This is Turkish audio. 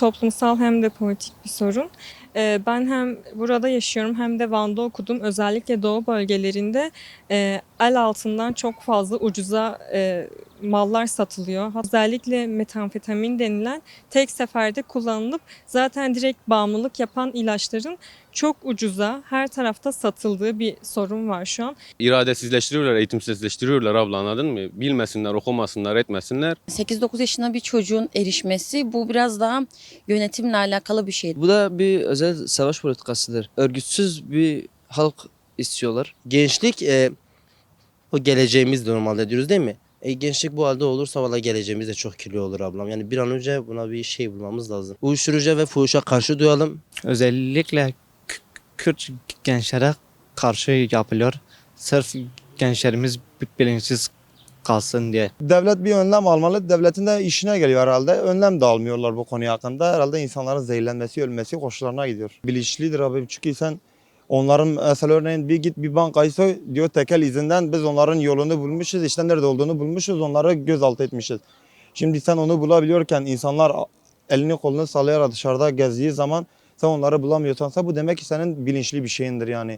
toplumsal hem de politik bir sorun. Ben hem burada yaşıyorum hem de Van'da okudum. Özellikle doğu bölgelerinde el altından çok fazla ucuza mallar satılıyor. Özellikle metamfetamin denilen tek seferde kullanılıp zaten direkt bağımlılık yapan ilaçların çok ucuza her tarafta satıldığı bir sorun var şu an. İradesizleştiriyorlar, eğitimsizleştiriyorlar abla, anladın mı? Bilmesinler, okumasınlar, etmesinler. 8-9 yaşında bir çocuğun erişmesi bu biraz daha yönetimle alakalı bir şey. Bu da bir özel savaş politikasıdır. Örgütsüz bir halk istiyorlar. Gençlik o geleceğimiz normalde diyoruz değil mi? Gençlik bu halde olursa valla geleceğimiz de çok kirli olur ablam. Yani bir an önce buna bir şey bulmamız lazım. Uyuşturucuya ve fuhuşa karşı duyalım. Özellikle Kürt gençlere karşı yapılıyor. Sırf gençlerimiz bilinçsiz kalsın diye. Devlet bir önlem almalı. Devletin de işine geliyor herhalde. Önlem de almıyorlar bu konu hakkında. Herhalde insanların zehirlenmesi, ölmesi hoşlarına gidiyor. Bilinçlidir abi. Çünkü sen onların mesela örneğin bir git bir bankayı soy diyor tekel izinden biz onların yolunu bulmuşuz. İşte nerede olduğunu bulmuşuz. Onları gözaltı etmişiz. Şimdi sen onu bulabiliyorken insanlar elini kolunu sallayarak dışarıda gezdiği zaman sen onları bulamıyorsansa bu demek ki senin bilinçli bir şeyindir yani.